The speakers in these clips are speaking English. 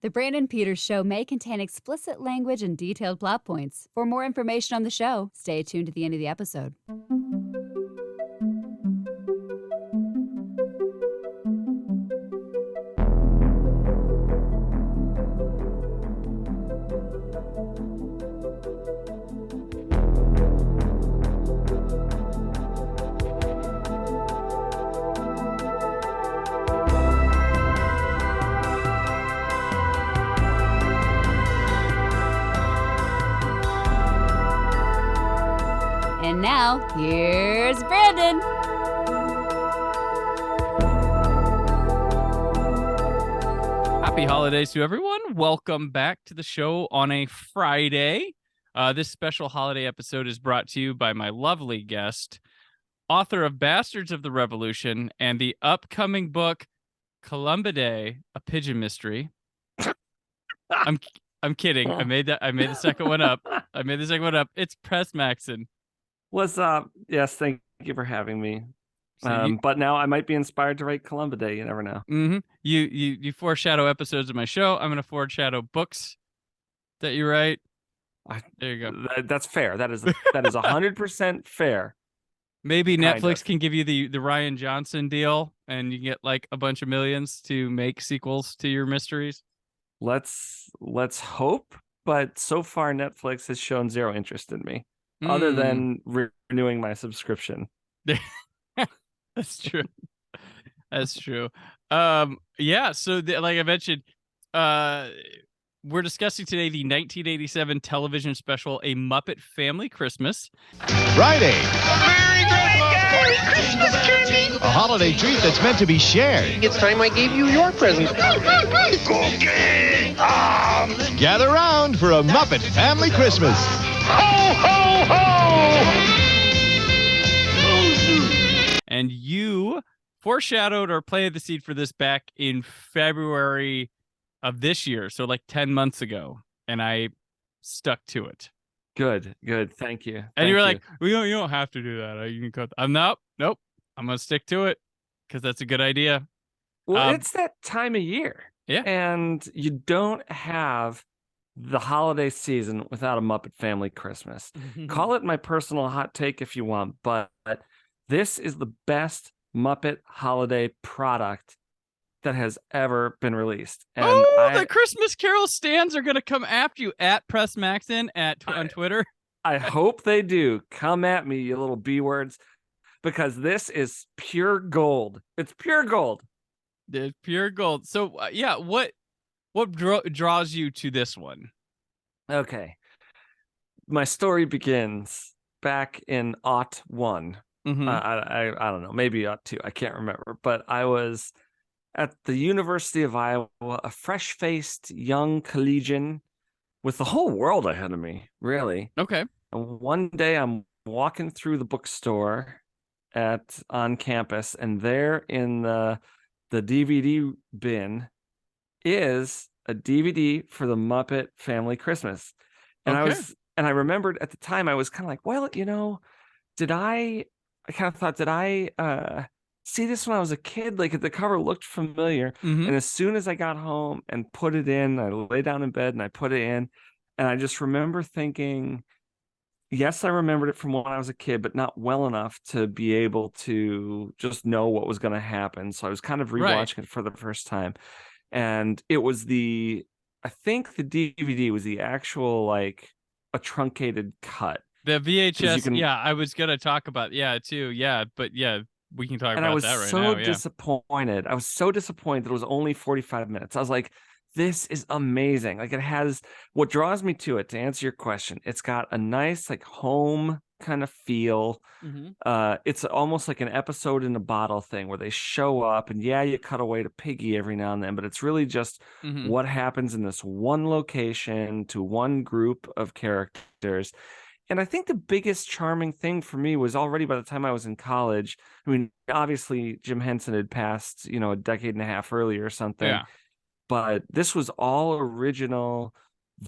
The Brandon Peters Show may contain explicit language and detailed plot points. For more information on the show, stay tuned to the end of the episode. And now, here's Brandon. Happy holidays to everyone. Welcome back to the show on a Friday. This special holiday episode is brought to you by my lovely guest, author of Bastards of the Revolution and the upcoming book, Columbidae, A Pigeon Mystery. I'm kidding. I made the second one up. It's Pres Maxson. What's up? Yes, thank you for having me. So but now I might be inspired to write Columbidae. You never know. Mm-hmm. You foreshadow episodes of my show. I'm going to foreshadow books that you write. There you go. That's fair. That is 100% fair. Maybe Netflix can give you the Ryan Johnson deal, and you get like a bunch of millions to make sequels to your mysteries. Let's hope. But so far, Netflix has shown zero interest in me. Other than renewing my subscription. That's true. Yeah, so like I mentioned, we're discussing today the 1987 television special, A Muppet Family Christmas. Friday. Merry Christmas, Kirby! A holiday treat that's meant to be shared. It's time I gave you your present. Cookie! Gather round for a Muppet Family Christmas. Ho, ho, ho! And you foreshadowed or planted the seed for this back in February of this year, so like 10 months ago, and I stuck to it. Good. Thank you. And you were like, you don't have to do that. You can cut. Nope. I'm gonna stick to it because that's a good idea. Well, it's that time of year. Yeah. And you don't have the holiday season without a Muppet Family Christmas. Call it my personal hot take if you want, but this is the best Muppet holiday product that has ever been released. And the Christmas Carol stands are going to come after you at Pres Maxson on Twitter. I hope they do. Come at me, you little B words, because this is pure gold. It's pure gold. It's pure gold. So, yeah, what draws you to this one? Okay. My story begins back in '01. Mm-hmm. I don't know, maybe '02. I can't remember. But I was at the University of Iowa, a fresh-faced young collegian with the whole world ahead of me, really. Okay. And one day I'm walking through the bookstore on campus, and there in the DVD bin is a DVD for the Muppet Family Christmas. And okay. I remembered at the time I was kind of like, well, did I see this when I was a kid? Like, the cover looked familiar. Mm-hmm. And as soon as I got home and put it in, I lay down in bed and I put it in, and I just remember thinking, yes, I remembered it from when I was a kid, but not well enough to be able to just know what was going to happen. So I was kind of rewatching it for the first time. And it was I think the DVD was the actual, like, a truncated cut. The VHS, I was going to talk about, too. Yeah, but yeah, we can talk about that right now. And I was so disappointed. I was so disappointed that it was only 45 minutes. I was like, this is amazing. Like, it has, what draws me to it, to answer your question, it's got a nice, like, home kind of feel. Mm-hmm. It's almost like an episode in a bottle thing where they show up, and you cut away to Piggy every now and then, but it's really just what happens in this one location to one group of characters. And I think the biggest charming thing for me was already by the time I was in college. I mean, obviously Jim Henson had passed, a decade and a half earlier or something. Yeah. But this was all original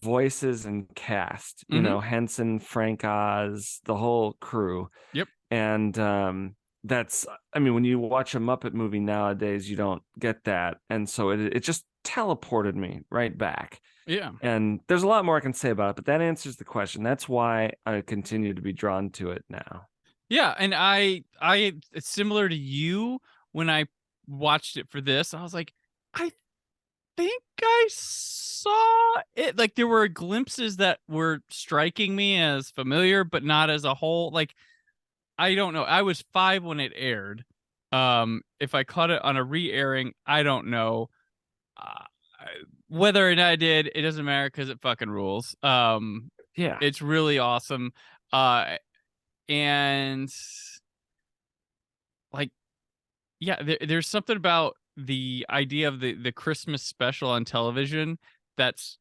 voices and cast, Henson, Frank Oz, the whole crew. Yep. And when you watch a Muppet movie nowadays, you don't get that. And so it just teleported me right back. Yeah. And there's a lot more I can say about it, but that answers the question. That's why I continue to be drawn to it now. Yeah, and I it's similar to you. When I watched it for this, I was like, I think I saw it. Like, there were glimpses that were striking me as familiar, but not as a whole. Like, I don't know. I was 5 when it aired. If I caught it on a re-airing, I don't know. Uh, whether or not I did, it doesn't matter because it fucking rules. Yeah. It's really awesome. And like, yeah, there's something about the idea of the Christmas special on television that's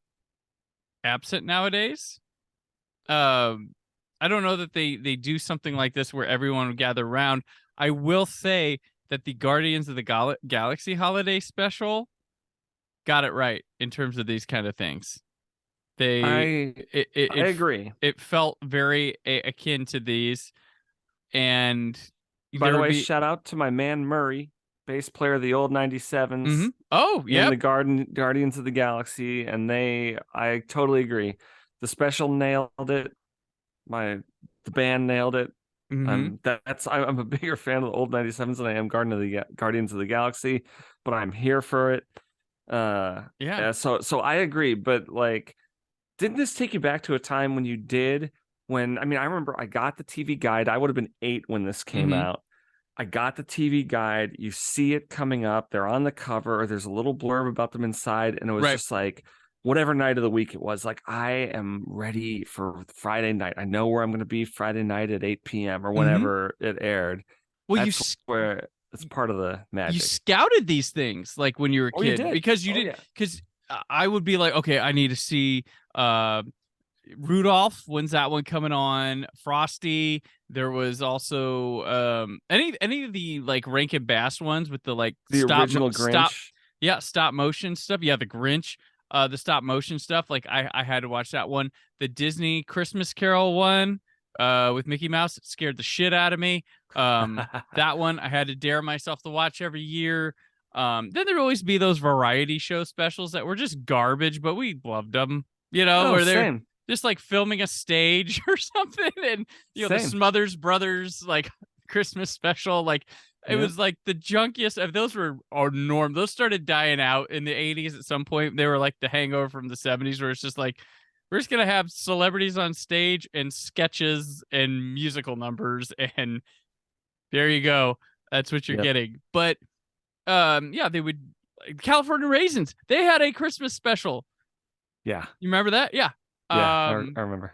absent nowadays. I don't know that they do something like this where everyone would gather around. I will say that the Guardians of the Galaxy holiday special got it right in terms of these kind of things. I agree. It felt very akin to these, and by the way, shout out to my man Murray, bass player of the old 97s. Mm-hmm. Oh, yeah, in the Guardians of the Galaxy, and I totally agree. The special nailed it. The band nailed it. Mm-hmm. I'm a bigger fan of the old 97s than I am Guardians of the Galaxy, but I'm here for it. Yeah. So I agree, but like, didn't this take you back to a time when you did? I remember I got the TV guide. I would have been 8 when this came out. I got the TV guide. You see it coming up. They're on the cover, or there's a little blurb about them inside, and it was just like, whatever night of the week it was, like, I am ready for Friday night. I know where I'm going to be Friday night at 8 p.m. or whenever it aired. Well, that's where it's part of the magic. You scouted these things like when you were a kid, because you did. Because I would be like, okay, I need to see Rudolph. When's that one coming on? Frosty. There was also any of the like Rankin Bass ones with the like the original Grinch. Stop motion stuff. Yeah, the Grinch. The stop motion stuff. Like I had to watch that one. The Disney Christmas Carol one with Mickey Mouse, it scared the shit out of me. That one I had to dare myself to watch every year. Then there'd always be those variety show specials that were just garbage, but we loved them. Where they're just like filming a stage or something, and the Smothers Brothers like Christmas special, like it was like the junkiest. If those were our norm, those started dying out in the 80s at some point. They were like the hangover from the 70s, where it's just like, we're just gonna have celebrities on stage and sketches and musical numbers, and there you go. That's what you're getting. But they would, California Raisins, they had a Christmas special. Yeah. You remember that? Yeah. I remember.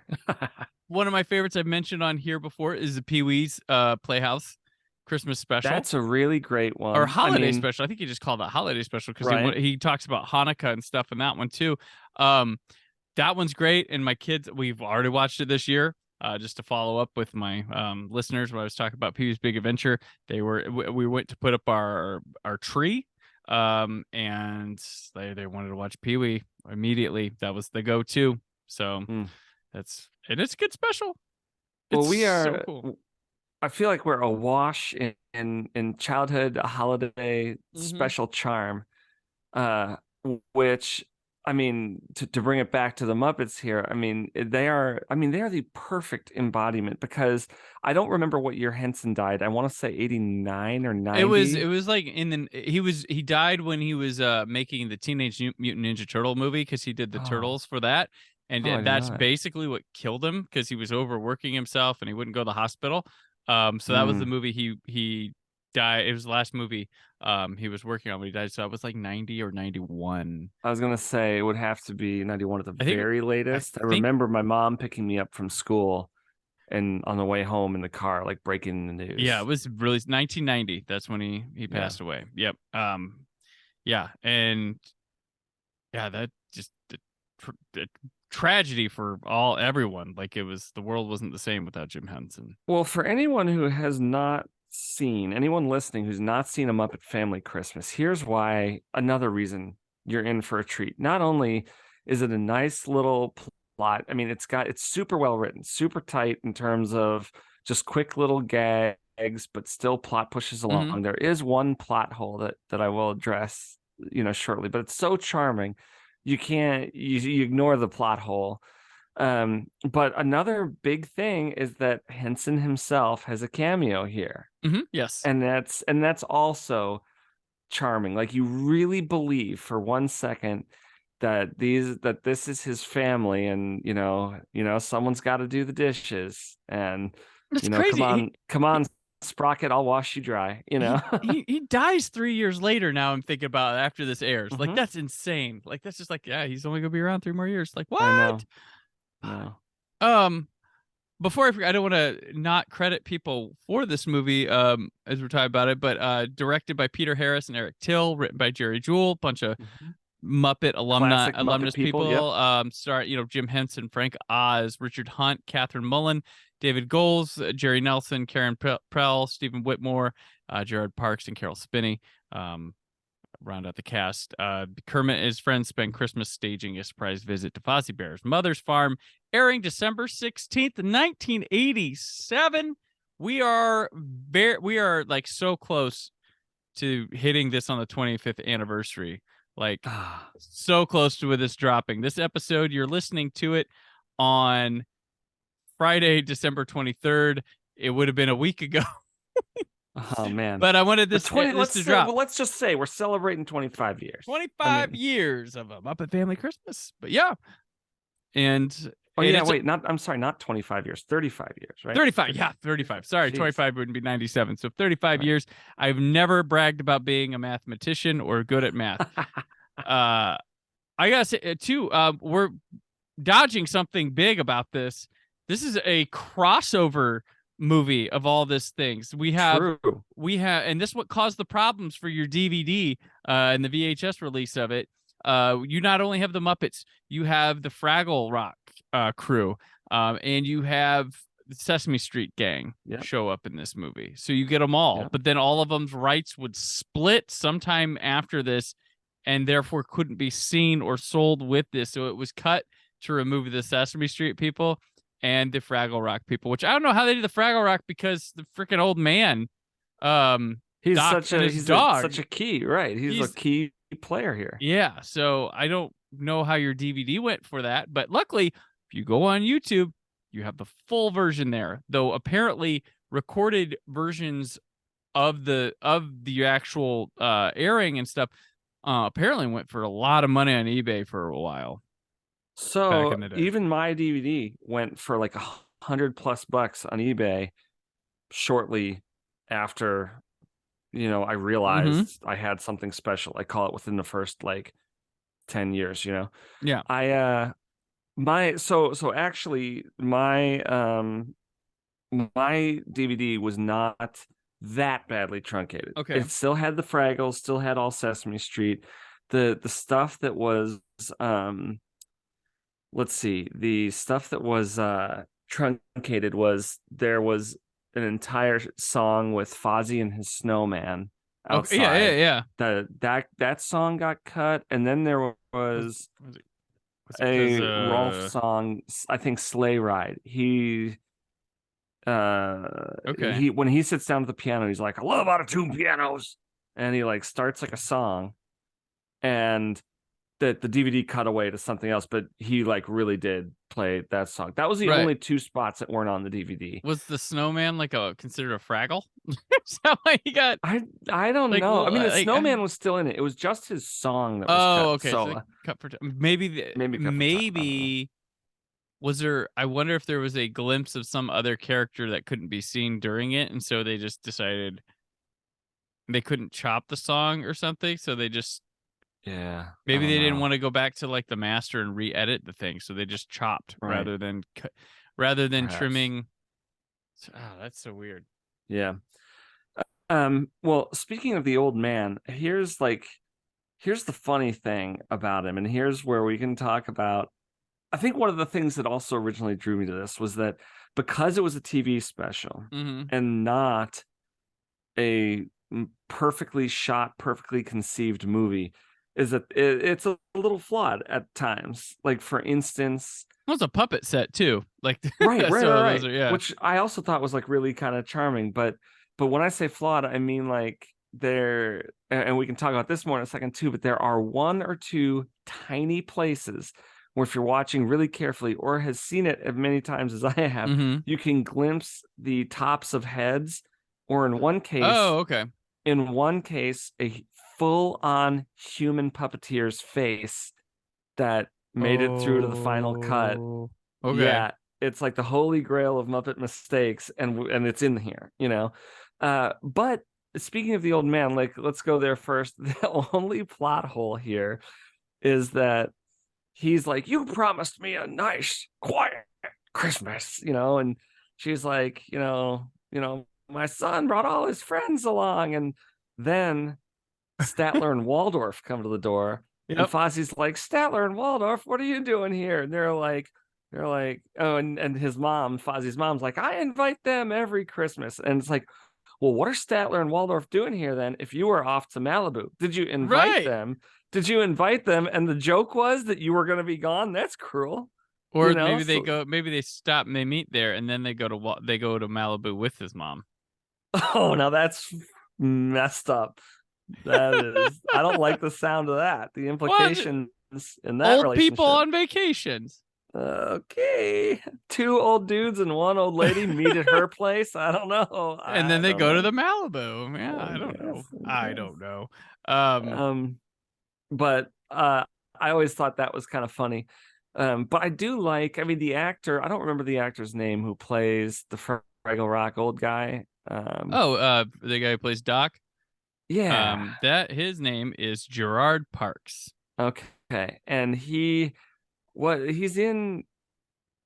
One of my favorites I've mentioned on here before is the Pee-wee's Playhouse Christmas special. That's a really great one. Or holiday special. I think he just called it holiday special because he talks about Hanukkah and stuff in that one too. That one's great. And my kids, we've already watched it this year. Just to follow up with my listeners, when I was talking about Pee-wee's Big Adventure, we went to put up our tree, and they wanted to watch Pee-wee immediately. That was the go-to. So it's a good special. Well, we are. So cool. I feel like we're awash in childhood holiday special charm, which, I mean, to bring it back to the Muppets here, they are the perfect embodiment, because I don't remember what year Henson died. I want to say 89 or 90. It was like he died when he was making the Teenage Mutant Ninja Turtle movie, because he did the Turtles for that. And that's basically what killed him, because he was overworking himself and he wouldn't go to the hospital. So that was the movie he died. It was the last movie he was working on when he died. So it was like 90 or 91. I was gonna say it would have to be 91 at the very latest. I remember my mom picking me up from school and on the way home in the car, like breaking the news. Yeah, it was released 1990. That's when he passed away. Yep. Yeah, and yeah, that just the tragedy for everyone. Like, the world wasn't the same without Jim Henson. Well, for anyone who has not seen, anyone listening who's not seen A Muppet Family Christmas, here's why, another reason you're in for a treat. Not only is it a nice little plot, it's super well written, super tight in terms of just quick little gags, but still plot pushes along. There is one plot hole that I will address shortly, but it's so charming. You can't you ignore the plot hole. But another big thing is that Henson himself has a cameo here. Yes. And that's also charming. Like, you really believe for 1 second that this is his family, and someone's got to do the dishes, and It's crazy. come on, Sprocket, I'll wash you dry. He dies 3 years later. Now I'm thinking about it after this airs. Like, Mhm. that's insane. Like, that's just like, yeah, he's only gonna be around 3 more years. Like, what? I know. Before I forget, I don't want to not credit people for this movie, as we're talking about it, but directed by Peter Harris and Eric Till, written by Jerry Jewell, bunch of Mhm. Muppet Classic Muppet alumnus people, people. Star, Jim Henson, Frank Oz, Richard Hunt, Catherine Mullen, David Goles, Jerry Nelson, Karen Prell, Stephen Whitmore, Gerard Parks, and Carol Spinney. Round out the cast. Kermit and his friends spend Christmas staging a surprise visit to Fozzie Bear's mother's farm, airing December 16th, 1987. We are like so close to hitting this on the 25th anniversary. Like, so close to this dropping. This episode, you're listening to it on Friday, December 23rd. It would have been a week ago. Oh man! But I wanted this to drop. Well, let's just say we're celebrating 25 years. 25 years of a Muppet Family Christmas. But yeah, and I'm sorry, not 25 years, 35 years, right? 35, yeah, 35. Sorry, Jeez. 25 wouldn't be 97. So 35 Right. years. I've never bragged about being a mathematician or good at math. I gotta say too, we're dodging something big about this. This is a crossover movie of all these things. We have, and this is what caused the problems for your DVD and the VHS release of it. You not only have the Muppets, you have the Fraggle Rock crew, and you have the Sesame Street gang show up in this movie. So you get them all, but then all of them's rights would split sometime after this, and therefore couldn't be seen or sold with this. So it was cut to remove the Sesame Street people and the Fraggle Rock people, which I don't know how they did the Fraggle Rock, because the freaking old man, he's Doc such and a his dog. such a key, right? He's a key player here. Yeah, so I don't know how your DVD went for that, but luckily, if you go on YouTube, you have the full version there. Though apparently recorded versions of the actual airing and stuff apparently went for a lot of money on eBay for a while. So back in the day. Even my DVD went for like $100+ on eBay shortly after, I realized I had something special. I call it within the first like 10 years, Yeah. Actually my DVD was not that badly truncated. Okay. It still had the Fraggles, still had all Sesame Street. The stuff that was let's see, the stuff that was truncated there was an entire song with Fozzie and his snowman outside. Okay, yeah. That song got cut, and then there was a Rolf song, I think Sleigh Ride. When he sits down at the piano, he's like, I love out-of-tune pianos, and he like starts like a song, and the DVD cut away to something else, but he like really did play that song. That was the only two spots that weren't on the DVD. Was the snowman like considered a Fraggle? Is that why he got? I don't know. I mean, the snowman was still in it. It was just his song that was cut. Okay. So cut for maybe was there? I wonder if there was a glimpse of some other character that couldn't be seen during it, and so they just decided they couldn't chop the song or something. So they just maybe they didn't want to go back to like the master and re-edit the thing, so they just chopped rather than Perhaps. trimming. That's so weird. Yeah. Well, speaking of the old man, here's the funny thing about him, and here's where we can talk about. I think one of the things that also originally drew me to this was that because it was a TV special and not a perfectly shot, perfectly conceived movie, is that it's a little flawed at times. Like, for instance, well, it's a puppet set too, like right. Those are, which I also thought was like really kind of charming. But when I say flawed, I mean like and we can talk about this more in a second too, but there are one or two tiny places where if you're watching really carefully or has seen it as many times as I have, you can glimpse the tops of heads, or in one case, okay. A full-on human puppeteer's face that made it through to the final cut. Okay. Yeah, it's like the holy grail of Muppet mistakes, and it's in here, but speaking of the old man, like, let's go there first. The only plot hole here is that he's like, you promised me a nice, quiet Christmas, and she's like, my son brought all his friends along, and then Statler and Waldorf come to the door, and Fozzie's like, Statler and Waldorf, what are you doing here? And they're like, oh, and his mom, Fozzie's mom's like, I invite them every Christmas, and it's like, well, what are Statler and Waldorf doing here then? If you were off to Malibu, did you invite them? Did you invite them? And the joke was that you were going to be gone. That's cruel. Or maybe they stop and they meet there, and then they go to Malibu with his mom. Oh, now that's messed up. That is, I don't like the sound of that. The implications in that old relationship. People on vacations. Okay, 2 old dudes and 1 old lady meet at her place. I don't know. And then they go to the Malibu. Yeah, I don't know. I don't know. But I always thought that was kind of funny. But I do like, the actor, I don't remember the actor's name who plays the Fraggle Rock old guy. The guy who plays Doc? Yeah. His name is Gerard Parks. Okay. And he's in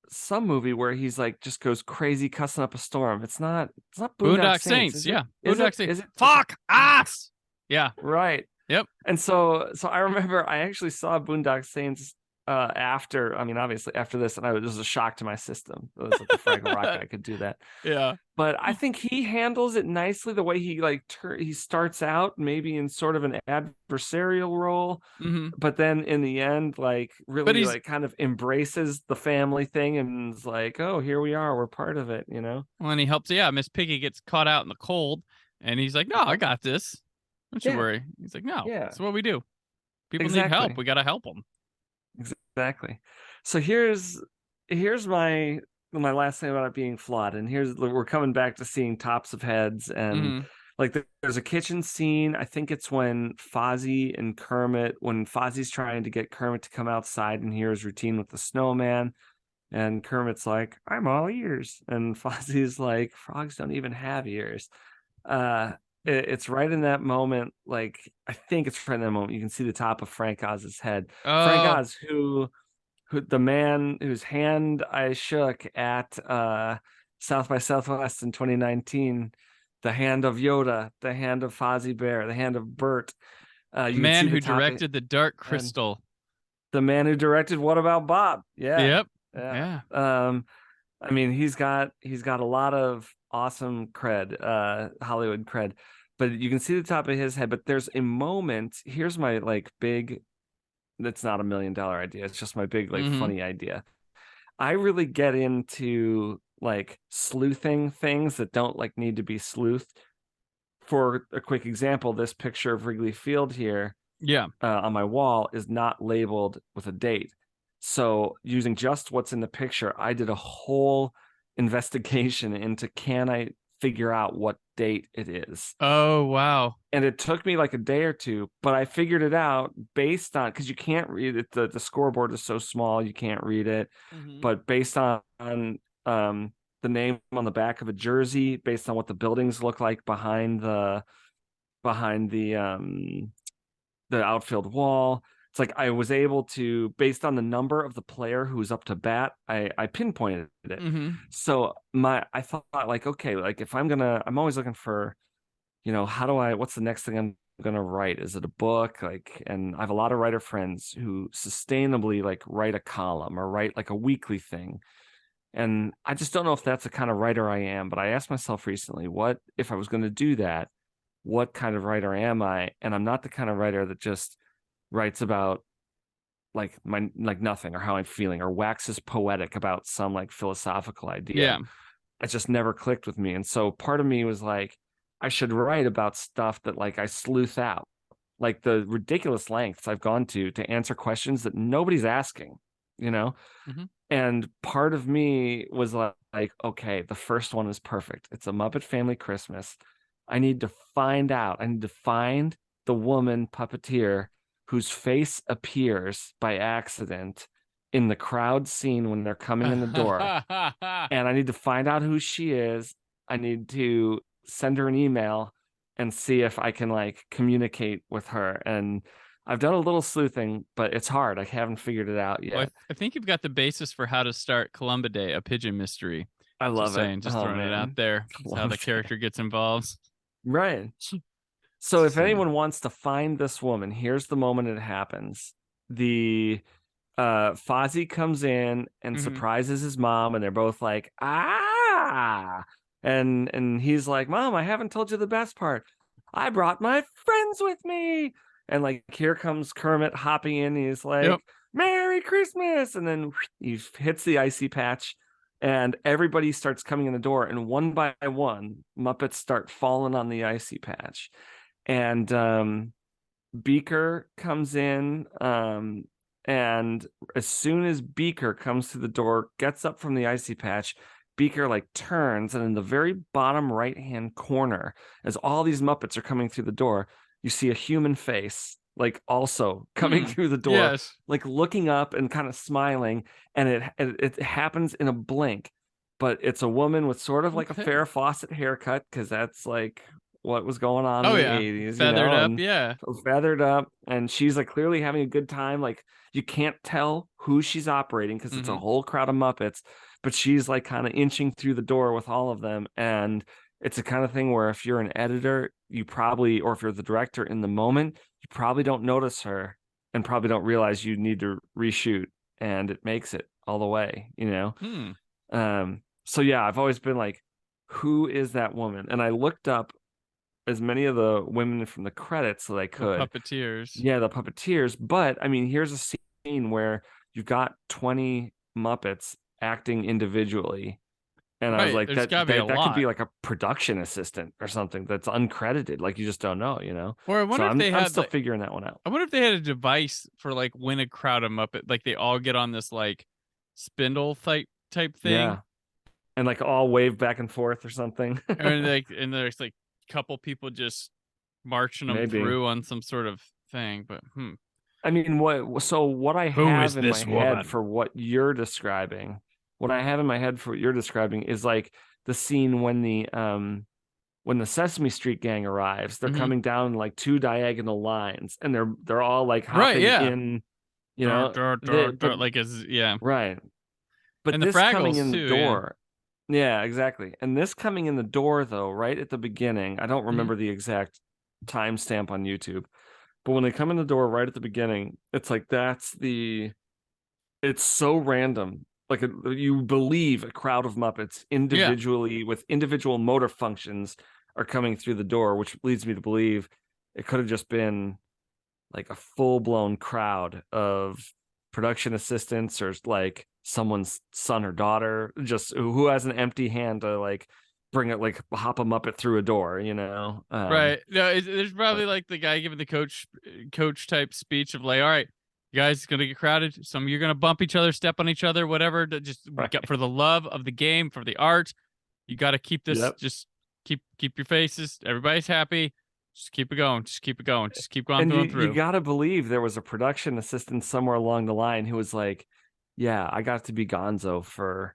some movie where he's like just goes crazy cussing up a storm. It's not Boondock Saints. Yeah. Boondock Saints. Fuck ass. Yeah. Right. Yep. And so I remember I actually saw Boondock Saints after, obviously after this, and it was a shock to my system. It was like the Fraggle Rock guy could do that. Yeah. But I think he handles it nicely, the way he he starts out maybe in sort of an adversarial role, but then in the end, like really like kind of embraces the family thing and is like, oh, here we are, we're part of it, Well, and he helps. Yeah, Miss Piggy gets caught out in the cold, and he's like, no, I got this. Don't you worry. He's like, no, that's what we do. People need help. We got to help them. Exactly. So here's my last thing about it being flawed, and we're coming back to seeing tops of heads, and like there's a kitchen scene. I think it's when Fozzie and Kermit, when Fozzie's trying to get Kermit to come outside and hear his routine with the snowman, and Kermit's like, I'm all ears, and Fozzie's like, frogs don't even have ears. It's right in that moment, like I think it's right in that moment you can see the top of Frank Oz's head. Frank Oz, who the man whose hand I shook at South by Southwest in 2019, the hand of Yoda, the hand of Fozzie Bear, the hand of Bert. The man who directed The Dark Crystal. The man who directed What About Bob? Yeah. Yep. Yeah. He's got a lot of awesome cred, Hollywood cred, but you can see the top of his head. But there's a moment. Here's my big. That's not $1 million idea. It's just my big funny idea. I really get into sleuthing things that don't need to be sleuthed. For a quick example, this picture of Wrigley Field here, on my wall is not labeled with a date. So using just what's in the picture, I did a whole investigation into, can I figure out what date it is? Oh, wow. And it took me a day or two, but I figured it out based on, because you can't read it. The scoreboard is so small, you can't read it. But based on the name on the back of a jersey, based on what the buildings look like behind the outfield wall, it's I was able to, based on the number of the player who's up to bat, I pinpointed it. So I thought okay, if I'm always looking for, what's the next thing I'm gonna write? Is it a book? And I have a lot of writer friends who sustainably write a column or write a weekly thing. And I just don't know if that's the kind of writer I am, but I asked myself recently, what if I was going to do that? What kind of writer am I? And I'm not the kind of writer that just writes about nothing or how I'm feeling or waxes poetic about some philosophical idea. It just never clicked with me. And so part of me was I I should write about stuff that like I sleuth out, like the ridiculous lengths I've gone to answer questions that nobody's asking, you know? Mhm. And part of me was like, okay, the first one is perfect. It's a Muppet Family Christmas. I need to find the woman puppeteer whose face appears by accident in the crowd scene when they're coming in the door. And I need to find out who she is. I need to send her an email and see if I can like communicate with her. And I've done a little sleuthing, but it's hard. I haven't figured it out yet. Well, I think you've got the basis for how to start Columba Day, a pigeon mystery. I love Just saying, it. just Oh, throwing it man. out there. That's how the Columba Day. character gets involved. Right. So if Just saying. anyone wants to find this woman, here's the moment it happens. The Fozzie comes in and Mhm. surprises his mom, and they're both like, ah. And he's like, Mom, I haven't told you the best part. I brought my friends with me. And like here comes Kermit hopping in. He's like, Yep. Merry Christmas. And then he hits the icy patch. And everybody starts coming in the door, and one by one, Muppets start falling on the icy patch. And Beaker comes in, and as soon as Beaker comes through the door, gets up from the icy patch, Beaker like turns, and in the very bottom right-hand corner, as all these Muppets are coming through the door, you see a human face, like also coming through the door, Yes. like looking up and kind of smiling, and it happens in a blink. But it's a woman with sort of like a Okay. Farrah Fawcett haircut, because that's like what was going on Oh, in the yeah. 80s, Feathered up, and yeah. feathered up, and she's like clearly having a good time. Like you can't tell who she's operating because it's a Mhm. whole crowd of Muppets, but she's like kind of inching through the door with all of them. And it's a kind of thing where if you're an editor, you probably, or if you're the director in the moment, you probably don't notice her and probably don't realize you need to reshoot, and it makes it all the way, you know? So yeah, I've always been like, who is that woman? And I looked up as many of the women from the credits that I The could. puppeteers. Yeah, the puppeteers. But I mean, here's a scene where you've got 20 Muppets acting individually. And I was Right, like, there's that gotta be a could be lot. like a production assistant or something that's uncredited. Like you just don't know, you know? Or I So wonder if they I'm had still like, figuring that one out. I wonder if they had a device for like when a crowd of Muppet, like they all get on this like spindle type thing. Yeah. And like all wave back and forth or something. and there's like a couple people just marching them Maybe. through on some sort of thing. But I mean, what I Who is have in my this woman? head for what you're describing, is like the scene when the Sesame Street gang arrives. They're Mhm. coming down like two diagonal lines, and they're all like Right, hopping yeah. in, you know, like as yeah. right. But And the this coming Fraggles in the too, yeah. door, yeah, exactly. And this coming in the door though, right at the beginning, I don't remember the exact timestamp on YouTube. But when they come in the door right at the beginning, it's like it's so random. Like you believe a crowd of Muppets individually with individual motor functions are coming through the door, which leads me to believe it could have just been like a full-blown crowd of production assistants or like someone's son or daughter just who has an empty hand to like bring it, like hop a Muppet through a door, you know? Right. No, there's probably like the guy giving the coach type speech of like, all right, you guys, it's gonna get crowded. Some of you are gonna bump each other, step on each other, whatever. Just for the love of the game, for the art, you got to keep this. Yep. Just keep your faces. Everybody's happy. Just keep it going. Just keep it going. Just keep going And through. you gotta believe there was a production assistant somewhere along the line who was like, yeah, I got to be Gonzo for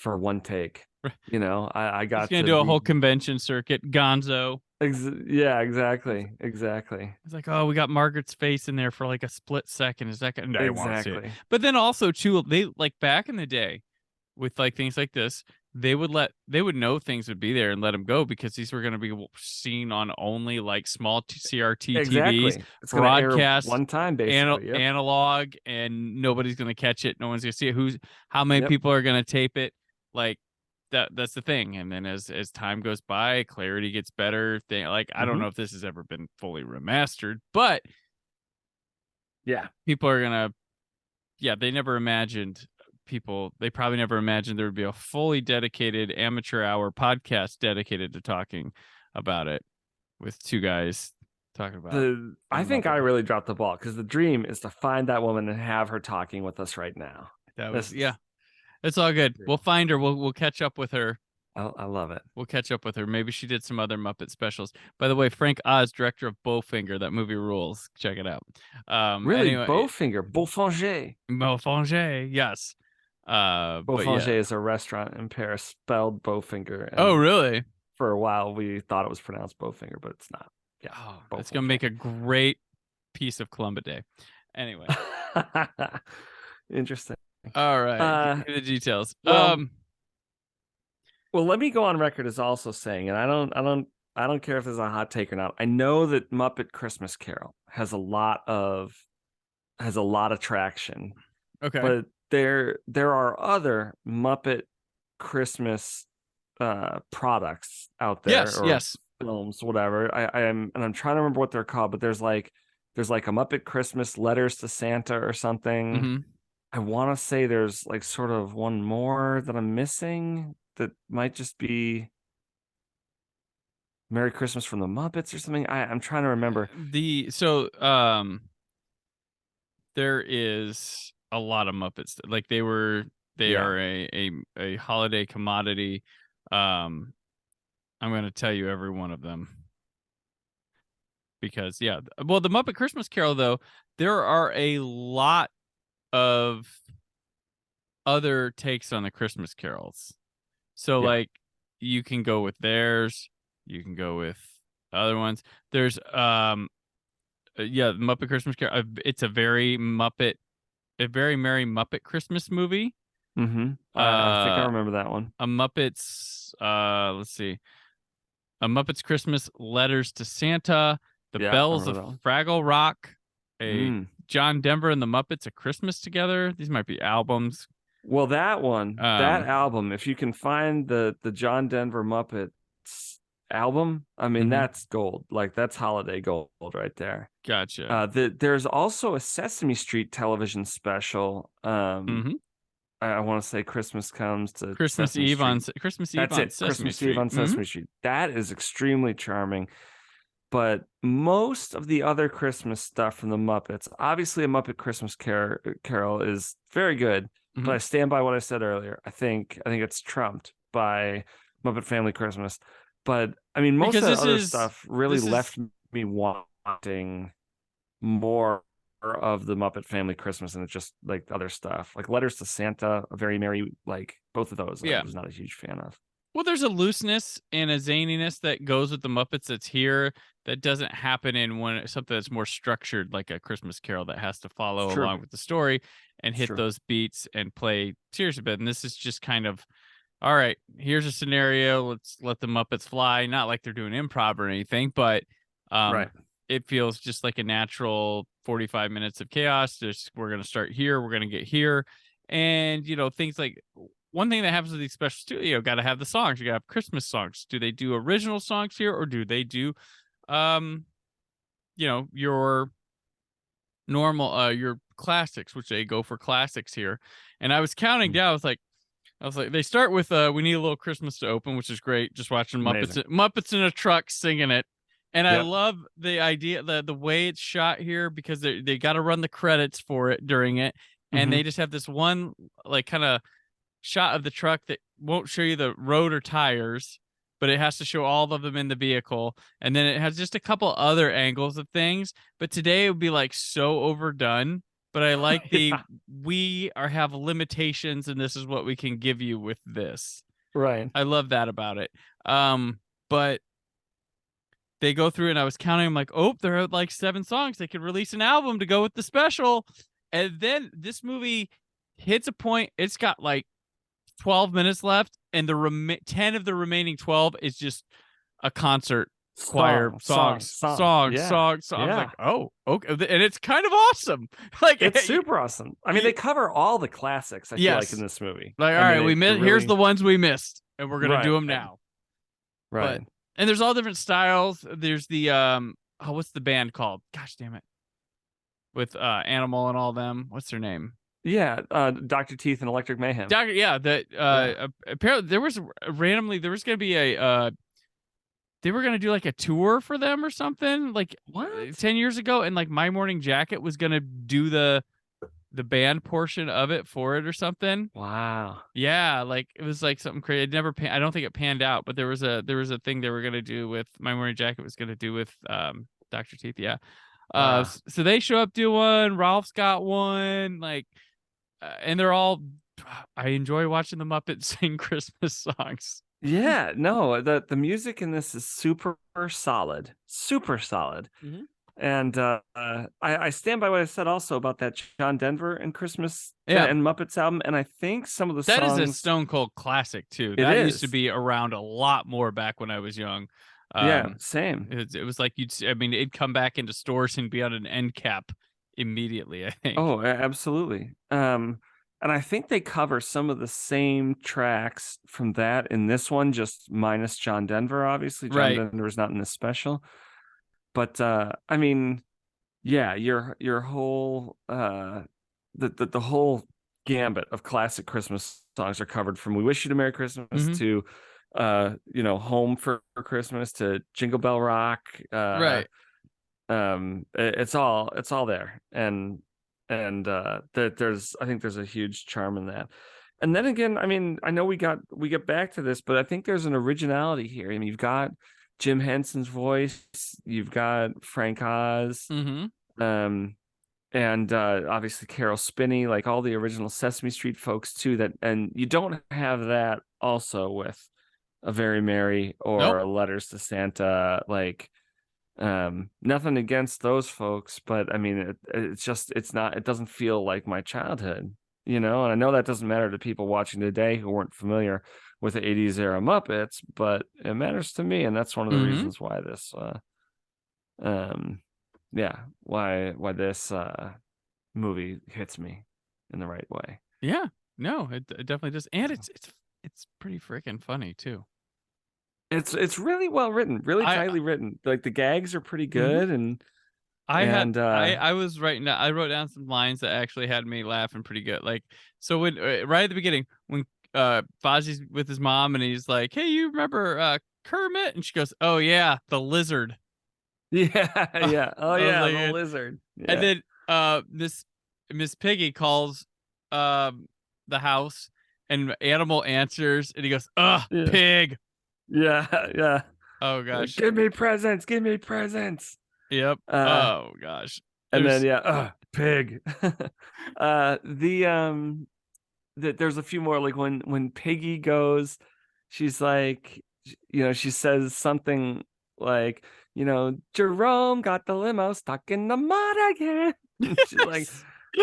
one take. You know, I got He's gonna to do a be... whole convention circuit. Gonzo. Yeah, exactly. It's like, oh, we got Margaret's face in there for like a split second. Is that gonna... No, I want to see it. Exactly. But then also too, they like back in the day with like things like this, they would know things would be there and let them go because these were going to be seen on only like small CRT TVs, It's gonna air broadcast one time, basically. analog, and nobody's going to catch it. No one's going to see it. How many people are going to tape it? Like that's the thing. And then as time goes by, clarity gets better. I don't know if this has ever been fully remastered, but yeah, people are gonna. Yeah, they probably never imagined there would be a fully dedicated amateur hour podcast dedicated to talking about it. with two guys talking about I think Muppet. I really dropped the ball because the dream is to find that woman and have her talking with us right now. That was it's all good. We'll find her. We'll catch up with her. I love it. We'll catch up with her. Maybe she did some other Muppet specials. By the way, Frank Oz, director of Bowfinger, that movie rules. Check it out. Really, anyway, Bowfinger, Beaufinger, yes. Beaufinger is a restaurant in Paris spelled Bowfinger. Oh, really? For a while, we thought it was pronounced Bowfinger, but it's not. Yeah, it's gonna make a great piece of Columbus Day. Anyway, interesting. All right, give me the details. Well, let me go on record as also saying, and I don't care if there's a hot take or not. I know that Muppet Christmas Carol has a lot of traction. Okay, but there are other Muppet Christmas products out there. Yes. Films, whatever. I'm trying to remember what they're called, but there's like a Muppet Christmas Letters to Santa or something. Mm-hmm. I want to say there's like sort of one more that I'm missing that might just be Merry Christmas from the Muppets or something. I'm trying to remember. There is a lot of Muppets. Like they are a holiday commodity. I'm going to tell you every one of them because the Muppet Christmas Carol though, there are a lot of other takes on the Christmas carols. So like you can go with theirs, you can go with other ones. There's Muppet Christmas Carol. It's a very merry Muppet Christmas movie. Mm-hmm. I think I remember that one. A Muppet's let's see. A Muppet's Christmas Letters to Santa, The Bells of Fraggle Rock, John Denver and the Muppets, A Christmas Together. These might be albums. Well, that one, that album, if you can find the John Denver Muppets album, I mean, that's gold. Like that's holiday gold right there. Gotcha. There's also a Sesame Street television special. I want to say Christmas comes to Christmas Sesame Eve Street. on Christmas Eve That's on it. Sesame Christmas Street. Eve on Sesame Street. That is extremely charming. But most of the other Christmas stuff from the Muppets, obviously a Muppet Christmas Carol is very good, but I stand by what I said earlier. I think it's trumped by Muppet Family Christmas. But I mean, most of the other stuff really left me wanting more of the Muppet Family Christmas, and it's just like other stuff, like Letters to Santa, a very merry, like both of those. I was not a huge fan of. Well, there's a looseness and a zaniness that goes with the Muppets that's here that doesn't happen in something that's more structured, like a Christmas Carol that has to follow along with the story and hit those beats and play serious a bit. And this is just kind of, all right, here's a scenario. Let's let the Muppets fly. Not like they're doing improv or anything, but it feels just like a natural 45 minutes of chaos. We're going to start here. We're going to get here. And, things like one thing that happens with these specials too, got to have the songs. You got to have Christmas songs. Do they do original songs here or do they do, your normal, your classics, which they go for classics here. And I was counting down. I was like, they start with, we need a little Christmas to open, which is great. Just watching Muppets in a truck singing it. And I love the idea, the way it's shot here, because they got to run the credits for it during it. And they just have this one like kind of shot of the truck that won't show you the road or tires, but it has to show all of them in the vehicle. And then it has just a couple other angles of things. But today it would be like so overdone. But I like we have limitations and this is what we can give you with this. Right. I love that about it. But they go through and I was counting. I'm like, there are like 7 songs. They could release an album to go with the special. And then this movie hits a point. It's got like 12 minutes left. And the 10 of the remaining 12 is just a concert choir songs. I was like, oh, okay. And it's kind of awesome. Like it's super awesome. I mean, they cover all the classics, I feel like, in this movie. Like, all right, here's the ones we missed, and we're gonna do them now. Right. And there's all different styles. There's the what's the band called? Gosh damn it. With Animal and all them. What's their name? Yeah, Dr. Teeth and Electric Mayhem. Apparently there was going to be they were gonna do like a tour for them or something like What? 10 years ago, and like My Morning Jacket was gonna do the band portion of it for it or something. Wow. Yeah, like it was like something crazy. It never I don't think it panned out, but there was a thing they were gonna do with My Morning Jacket was gonna do with Dr. Teeth. Yeah. Wow. So they show up, do one. Ralph's got one, like, and they're all. I enjoy watching the Muppets sing Christmas songs. Yeah, no, the music in this is super solid, super solid. Mhm. And I stand by what I said also about that John Denver and Christmas Yeah. and Muppets album. And I think some of the That is songs. a Stone Cold classic too. It That used to is. be around a lot more back when I was young. Yeah, same. It was like I mean, it'd come back into stores and be on an end cap immediately, I think. Oh, absolutely. And I think they cover some of the same tracks from that in this one, just minus John Denver. Obviously, John Right. Denver is not in this special. But I mean, yeah, your whole the whole gambit of classic Christmas songs are covered, from "We Wish You a Merry Christmas" Mhm. to "Home for Christmas" to "Jingle Bell Rock." Right. It's all there, and there's I think there's a huge charm in that. And then again, I mean, I know we get back to this, but I think there's an originality here. I mean, you've got Jim Henson's voice, you've got Frank Oz, Mm-hmm. and obviously Carol Spinney, like all the original Sesame Street folks too. And you don't have that also with A Very Merry or Letters to Santa. Like, nothing against those folks, but I mean, it doesn't feel like my childhood, And I know that doesn't matter to people watching today who weren't familiar with the 80s era Muppets, but it matters to me, and that's one of the reasons why this why this movie hits me in the right way. Yeah, no, it definitely does, and it's pretty freaking funny too. It's really well written, really tightly written. Like the gags are pretty good, and I was writing down. I wrote down some lines that actually had me laughing pretty good. Like, so when right at the beginning when Fozzie's with his mom and he's like, "Hey, you remember Kermit?" And she goes, "Oh yeah, the lizard." Yeah, yeah. Oh I was yeah, like, the lizard. Yeah. And then Miss Piggy calls the house and Animal answers and he goes, "Ugh, Yeah. pig." Yeah, yeah. Oh gosh. Give me presents. Give me presents. Yep. Oh gosh. And then pig. There's a few more, like when Piggy goes, she's like, she says something like, Jerome got the limo stuck in the mud again.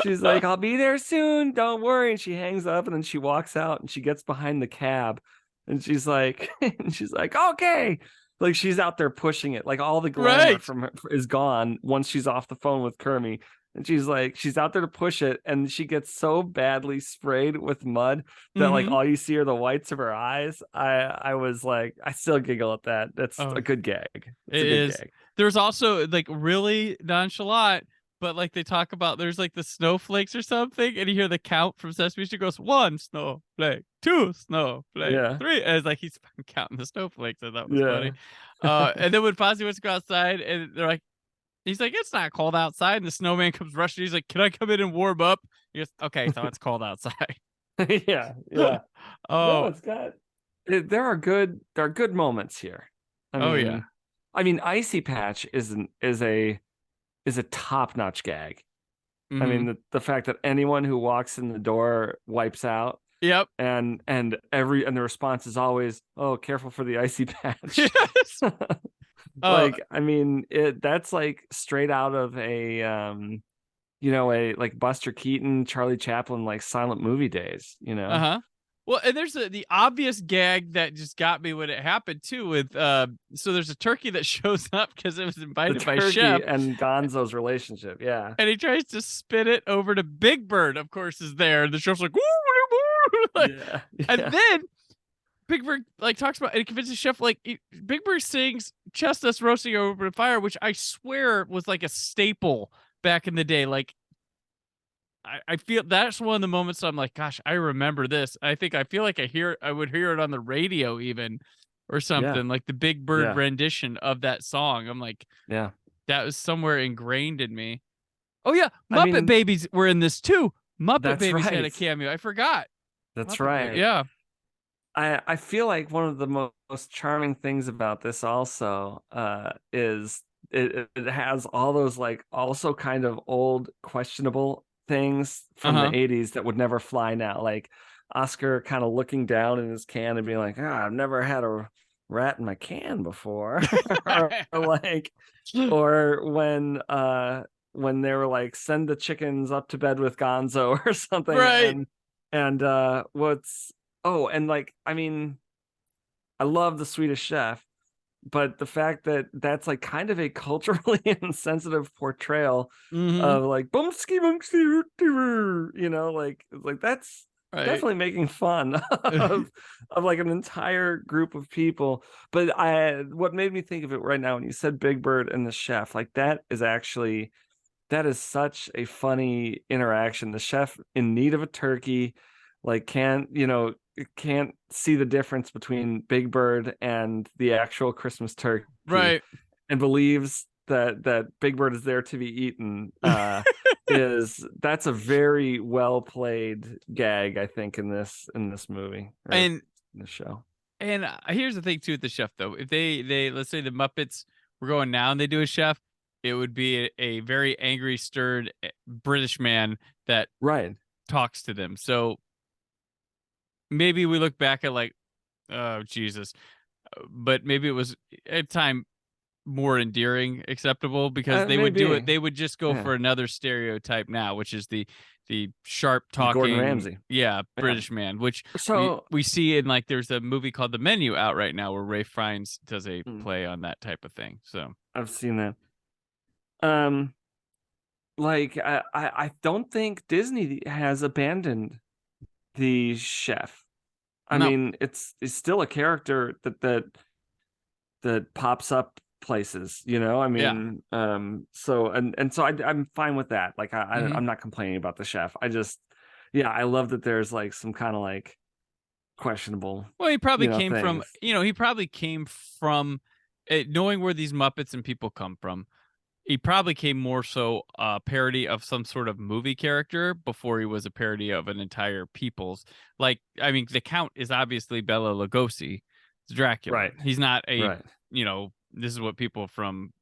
She's like, I'll be there soon, don't worry. And she hangs up, and then she walks out and she gets behind the cab, and she's like, okay. Like she's out there pushing it. Like all the glamour from her is gone once she's off the phone with Kermie. And she's out there to push it, and she gets so badly sprayed with mud that like all you see are the whites of her eyes. I was like, I still giggle at that. That's a good gag. It's a good gag. There's also like really nonchalant, but like they talk about there's like the snowflakes or something, and you hear the count from Sesame Street goes 1 snowflake, 2 snowflake, 3, and it's like he's counting the snowflakes, and that was funny. And then when Fozzie wants to go outside, and they're like, he's like, it's not cold outside, and the snowman comes rushing. He's like, can I come in and warm up? He goes, okay, so it's cold outside. Yeah. No, it's got. There are good moments here. I mean, Icy Patch is a top-notch gag. I mean, the fact that anyone who walks in the door wipes out. Yep. And the response is always, "Oh, careful for the icy patch." Yes. Like, I mean, that's like straight out of a a like Buster Keaton, Charlie Chaplin, like silent movie days, Well, and there's the obvious gag that just got me when it happened too. With so there's a turkey that shows up because it was invited by Chef and Gonzo's relationship, yeah. And he tries to spit it over to Big Bird. Of course, is there. And the chef's like, like and then Big Bird like talks about and he convinces Chef like Big Bird sings "Chestnuts Roasting Over the Fire," which I swear was like a staple back in the day. Like. I feel that's one of the moments I'm like, gosh, I remember this. I feel like I would hear it on the radio even. or something, like the Big Bird Yeah. rendition of that song. I'm like, Yeah. that was somewhere ingrained in me. Oh yeah, I Muppet mean, Babies were in this too. Muppet that's Babies had a right. cameo. I forgot. That's Muppet right. Yeah. I feel like one of the most charming things about this also is it has all those like also kind of old questionable things from the 80s that would never fly now, like Oscar kind of looking down in his can and being like, I've never had a rat in my can before. or when they were like, send the chickens up to bed with Gonzo or something. Right. And what's oh, and like, I mean, I love the Swedish Chef, but the fact that that's like kind of a culturally insensitive portrayal of like bumsky bumsky, like that's definitely making fun of like an entire group of people. But what made me think of it right now when you said Big Bird and the chef, like that is such a funny interaction. The chef in need of a turkey, like can't see the difference between Big Bird and the actual Christmas turkey, Right. and believes that Big Bird is there to be eaten. That's a very well played gag, I think, in this movie and in the show. And here's the thing too with the chef though. If they let's say the Muppets were going now and they do a chef, it would be a very angry, stirred British man that talks to them. So maybe we look back at like, oh Jesus, but maybe it was at time more endearing, acceptable, because they would do it. They would just go for another stereotype now, which is the sharp talking Gordon Ramsay, British man, which so we see in like there's a movie called The Menu out right now where Ralph Fiennes does a play on that type of thing. So I've seen that. Like I don't think Disney has abandoned the chef. I mean, it's still a character that pops up places, I mean, so I'm fine with that. Like I'm not complaining about the chef. I just I love that there's like some kind of like questionable, well, he probably came things. from knowing where these Muppets and people come from. He probably came more so a parody of some sort of movie character before he was a parody of an entire people's. Like, I mean, the Count is obviously Bela Lugosi. It's Dracula. Right. He's not a, this is what people from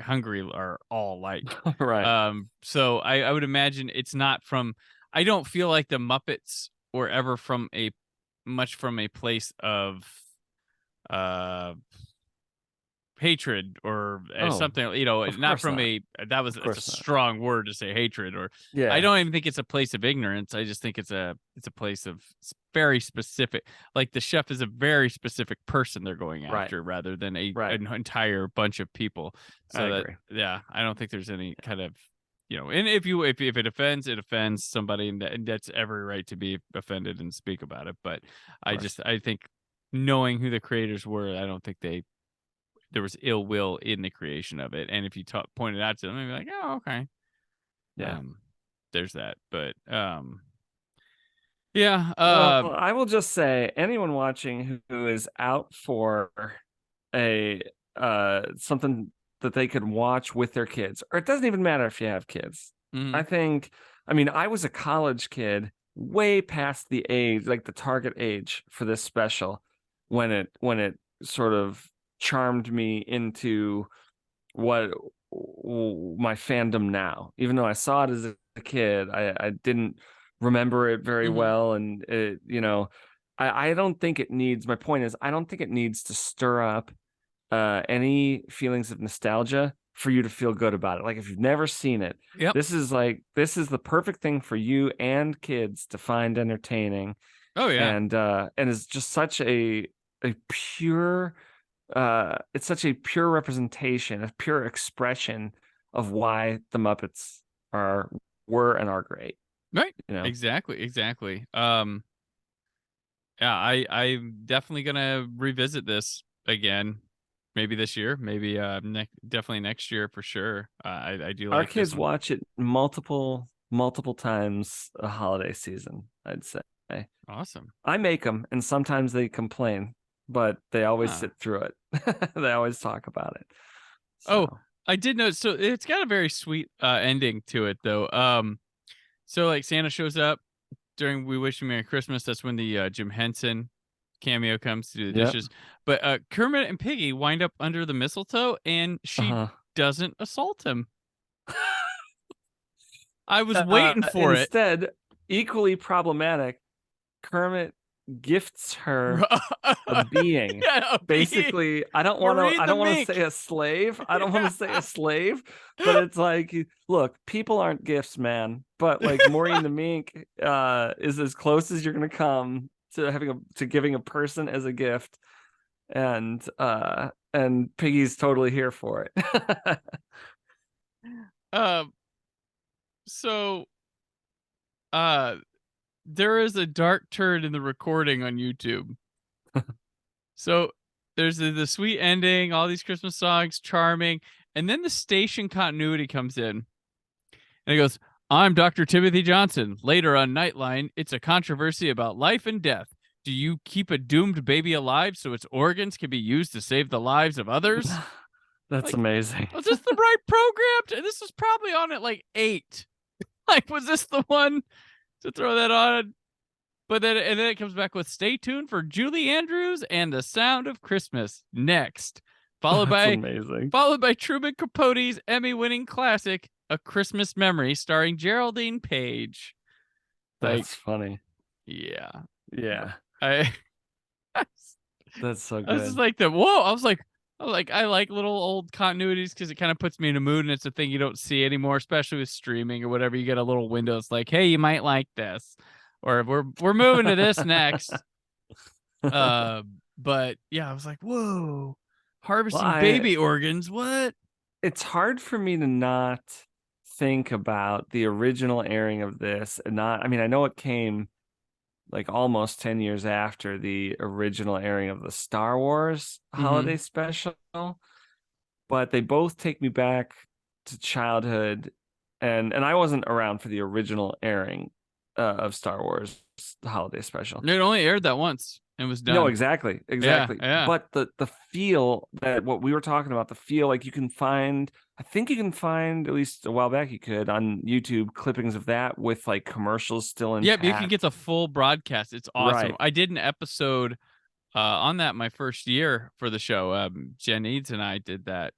Hungary are all like. Right. So I would imagine it's not from, I don't feel like the Muppets were ever from a place of, hatred or something, not from that was it's a strong word to say hatred, or I don't even think it's a place of ignorance. I just think it's a place of very specific, like the chef is a very specific person they're going after rather than an entire bunch of people. So I agree. I don't think there's any kind of, and if it offends, it offends somebody, and that's every right to be offended and speak about it. But I think knowing who the creators were, I don't think there was ill will in the creation of it. And if you point it out to them, they'd be like, oh, okay. Yeah. There's that. But, well, I will just say anyone watching who is out for a, something that they could watch with their kids, or it doesn't even matter if you have kids. I was a college kid way past the age, like the target age for this special, when it sort of charmed me into what my fandom now. Even though I saw it as a kid, I didn't remember it very well, and it, I don't think it needs. My point is, I don't think it needs to stir up any feelings of nostalgia for you to feel good about it. Like if you've never seen it, this is the perfect thing for you and kids to find entertaining. Oh yeah, and it's just such a pure. It's such a pure representation, a pure expression of why the Muppets were and are great. Right. Exactly. I'm definitely gonna revisit this again, maybe this year, maybe definitely next year for sure. I do like our kids watch it multiple times a holiday season, I'd say. Awesome. I make them, and sometimes they complain, but they always Huh. sit through it. They always talk about it. Oh, So, I did know. So it's got a very sweet ending to it, though. So like Santa shows up during "We Wish You Merry Christmas." That's when the Jim Henson cameo comes to do the yep. dishes. But Kermit and Piggy wind up under the mistletoe, and she Uh-huh. doesn't assault him. I was waiting for it. Instead, equally problematic, Kermit gifts her a being. Yeah, a being. Basically, I don't want Marie the to mink. say a slave. I don't want to say a slave, but it's like, look, people aren't gifts, man. But like Maureen the mink is as close as you're gonna come to giving a person as a gift, and Piggy's totally here for it. Um. So, there is a dark turn in the recording on YouTube. So there's the sweet ending, all these Christmas songs, charming, and then the station continuity comes in, and it goes, "I'm Dr. Timothy Johnson. Later on Nightline, it's a controversy about life and death. Do you keep a doomed baby alive so its organs can be used to save the lives of others?" That's Like, amazing. Was this the right program? This was probably on at like 8. Like, was this the one to throw that on? But then it comes back with "Stay tuned for Julie Andrews and the Sound of Christmas" next, followed That's by amazing. Truman Capote's Emmy-winning classic "A Christmas Memory" starring Geraldine Page. Like, That's funny. yeah, Yeah, I that's so I was just good. like whoa. I like little old continuities because it kind of puts me in a mood, and it's a thing you don't see anymore, especially with streaming or whatever. You get a little window. It's like, hey, you might like this, or we're moving to this next. But yeah, I was like, whoa, Well, harvesting baby organs. What? it's hard for me to not think about the original airing of this and not, I mean, I know it came like almost 10 years after the original airing of the Star Wars holiday special, but they both take me back to childhood, and I wasn't around for the original airing of Star Wars holiday special. It only aired that once and was done. No, exactly. Yeah. But the feel that what we were talking about, the feel, like I think you can find, at least a while back you could, on YouTube, clippings of that with like commercials still Yep, you can intact. get the full broadcast. It's awesome. Right. I did an episode on that my first year for the show. Jen Eads and I did that,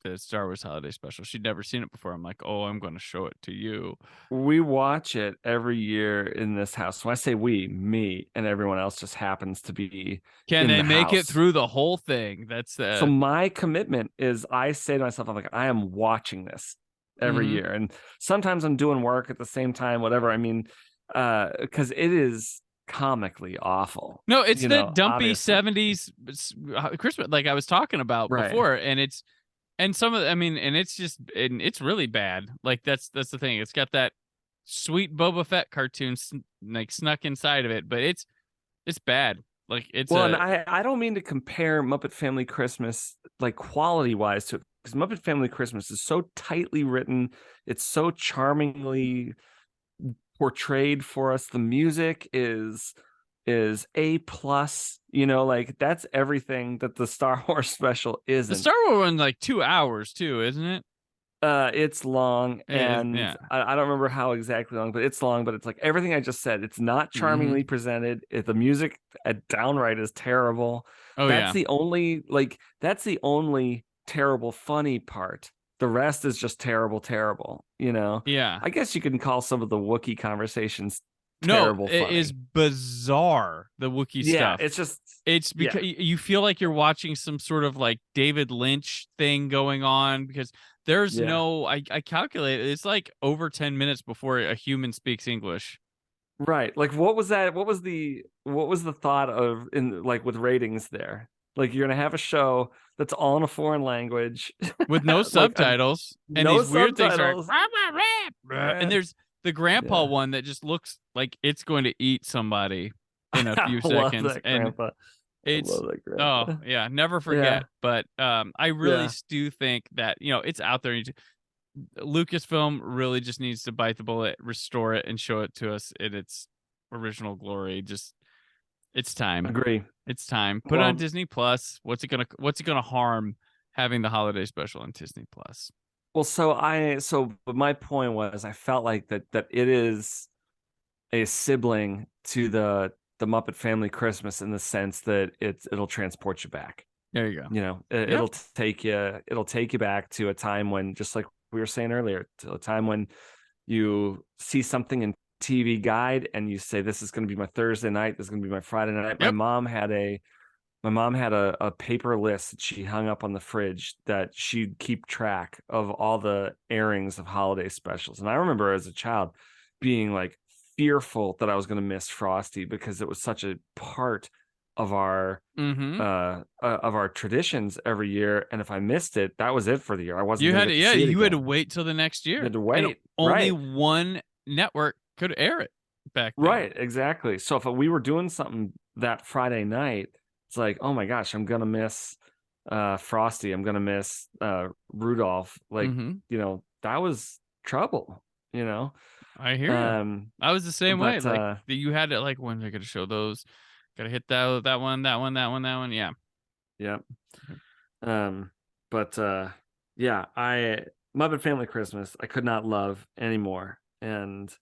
the Star Wars holiday special. She'd never seen it before. I'm like, oh, I'm going to show it to you. We watch it every year in this house. When I say we, me and everyone else just happens to be Can in they the make it house. through the whole thing? That's So my commitment is, I say to myself, I'm like, I am watching this every Mhm. year. And sometimes I'm doing work at the same time, whatever. I mean, because it is comically awful. No, it's you the know, dumpy obviously. 70s Christmas, like I was talking about Right. before, and some of, I mean, and it's really bad. Like that's the thing. It's got that sweet Boba Fett cartoon like snuck inside of it, but it's bad. Like it's Well, and I don't mean to compare Muppet Family Christmas like quality wise to it, because Muppet Family Christmas is so tightly written. It's so charmingly portrayed for us. The music is A+, like that's everything that the Star Wars special the isn't. Star Wars one's like 2 hours too, isn't it? It's long, and yeah. I don't remember how exactly long, but it's long. But it's like everything I just said. It's not charmingly presented. The music downright is terrible. Oh That's yeah. that's the only terrible funny part. The rest is just terrible. Yeah. I guess you can call some of the Wookiee conversations terrible No, it funny. is bizarre, the Wookiee Yeah, stuff. it's because you feel like you're watching some sort of like David Lynch thing going on, because there's no, I calculated it's like over 10 minutes before a human speaks English. Right. Like what was that? What was the thought of, in like with ratings there? Like you're gonna have a show that's all in a foreign language With no like subtitles, and no these weird things are subtitles. and there's the grandpa Yeah. one that just looks like it's going to eat somebody in a few I love seconds. that And grandpa. it's, I love that grandpa. oh yeah, never forget. But I really Yeah. do think that it's out there. Lucasfilm really just needs to bite the bullet, restore it, and show it to us in its original glory. Just It's time. Agree. It's time. Put it on Disney Plus. What's it gonna harm having the holiday special on Disney Plus? Well, so my point was I felt like that it is a sibling to the Muppet Family Christmas in the sense that it'll transport you back. There you go. You know, it'll take you back to a time when, just like we were saying earlier, to a time when you see something in TV Guide and you say, this is going to be my Thursday night, this is going to be my Friday night. Yep. My mom had a paper list that she hung up on the fridge that she'd keep track of all the airings of holiday specials. And I remember as a child being like fearful that I was going to miss Frosty because it was such a part of our traditions every year. And if I missed it, that was it for the year. I wasn't. You had to wait till the next year. You had to wait. And only one network could air it back then. Right, exactly. So if we were doing something that Friday night, it's like, oh my gosh, I'm gonna miss Frosty. I'm gonna miss Rudolph. Like, you know, that was trouble. You know, I hear you. I was the same way. Like you had to, like, when they're gonna show those, gotta hit that one. Yeah. Yep. Muppet Family Christmas, I could not love anymore. And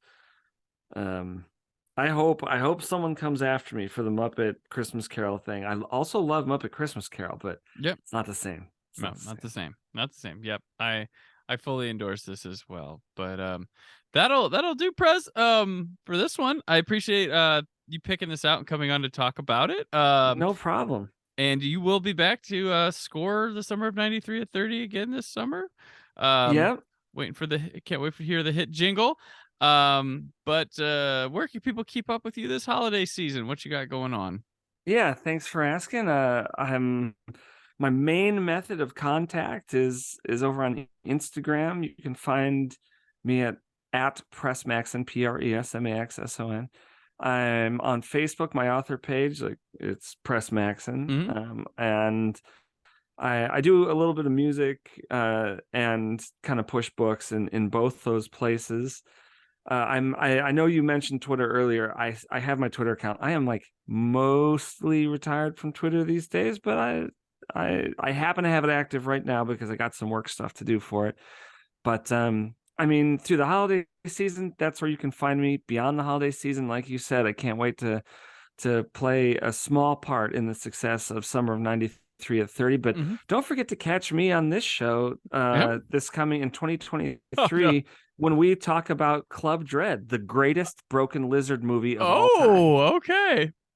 I hope someone comes after me for the Muppet Christmas Carol thing. I also love Muppet Christmas Carol, but it's not the same. Not the same. Yep. I fully endorse this as well. But that'll do, Pres. For this one, I appreciate you picking this out and coming on to talk about it. No problem. And you will be back to score the summer of '93 at 30 again this summer. Yep. Can't wait to hear the hit jingle. But where can people keep up with you this holiday season? What you got going on? Yeah, thanks for asking. My main method of contact is over on Instagram. You can find me at Pres Maxson, PresMaxson. I'm on Facebook, my author page, like it's Pres Maxson. And I do a little bit of music and kind of push books in both those places. I know you mentioned Twitter earlier. I have my Twitter account. I am like mostly retired from Twitter these days, but I happen to have it active right now because I got some work stuff to do for it. But I mean, through the holiday season, that's where you can find me. Beyond the holiday season, like you said, I can't wait to play a small part in the success of Summer of '93 at 30. But don't forget to catch me on this show this coming in 2023 when we talk about Club Dread, the greatest broken lizard movie of all time.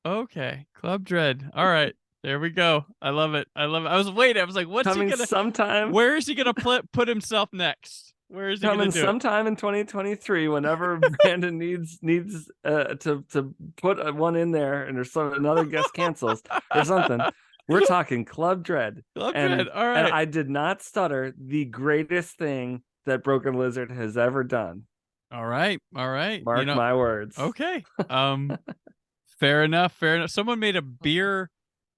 Oh, okay. Club Dread. All right. There we go. I love it. I was like, what's coming he gonna sometime? Where is he gonna put himself next? Where is he coming gonna do sometime in 2023? Whenever Brandon needs to put one in there, and there's another guest cancels or something. We're talking Club Dread. Club Dread. All right. And I did not stutter. The greatest thing that Broken Lizard has ever done. All right. Mark my words. Okay. Fair enough. Someone made a beer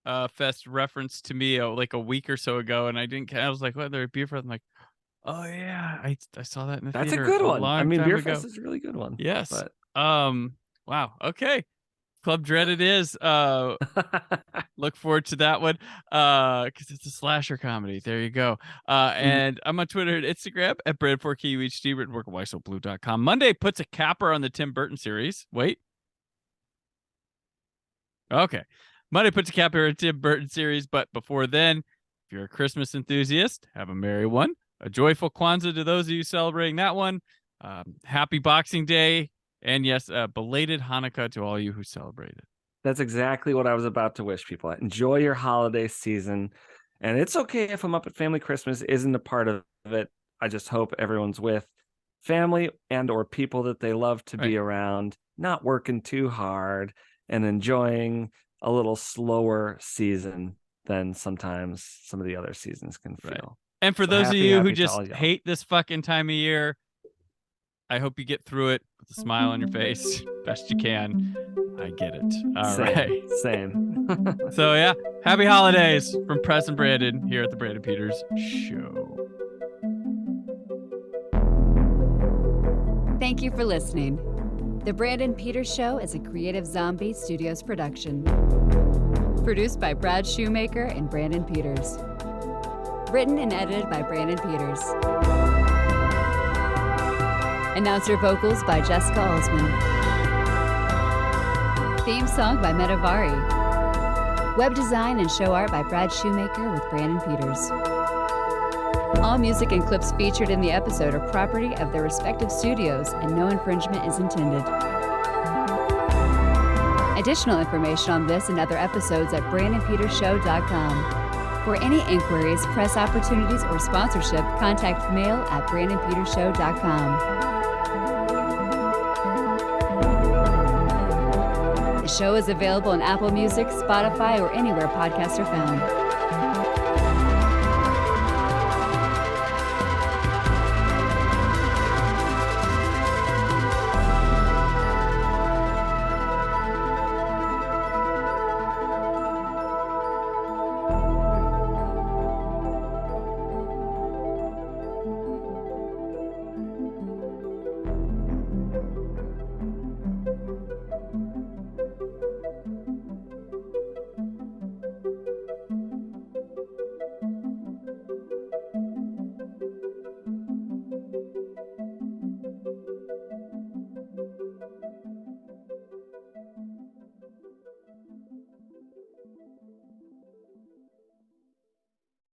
fest reference to me like a week or so ago, and I was like, what, they're a beer fest? I'm like, oh yeah, I saw that in the theater. That's a good one. I mean, beer ago. fest is a really good one. Yes. But... wow. Okay. Club Dread it is. Look forward to that one. Because it's a slasher comedy. There you go. And I'm on Twitter and Instagram at Brad4KUHD, written work at WhySoBlue.com. Monday puts a capper on the Tim Burton series. Wait. Okay. Monday puts a capper on the Tim Burton series, but before then, if you're a Christmas enthusiast, have a merry one. A joyful Kwanzaa to those of you celebrating that one. Happy Boxing Day. And yes, belated Hanukkah to all you who celebrate it. That's exactly what I was about to wish people. Enjoy your holiday season. And it's okay if a Muppet Family Christmas isn't a part of it. I just hope everyone's with family and or people that they love to be around, not working too hard and enjoying a little slower season than sometimes some of the other seasons can feel. Right. And for those of you who just hate this fucking time of year, I hope you get through it with a smile on your face best you can. I get it. All right. Same. So yeah, happy holidays from Pres and Brandon here at the Brandon Peters Show. Thank you for listening. The Brandon Peters Show is a Creative Zombie Studios production. Produced by Brad Shoemaker and Brandon Peters. Written and edited by Brandon Peters. Announcer vocals by Jessica Alsman. Theme song by Metavari. Web design and show art by Brad Shoemaker with Brandon Peters. All music and clips featured in the episode are property of their respective studios, and no infringement is intended. Additional information on this and other episodes at BrandonPetersShow.com. For any inquiries, press opportunities, or sponsorship, contact mail at BrandonPetersShow.com. The show is available on Apple Music, Spotify, or anywhere podcasts are found.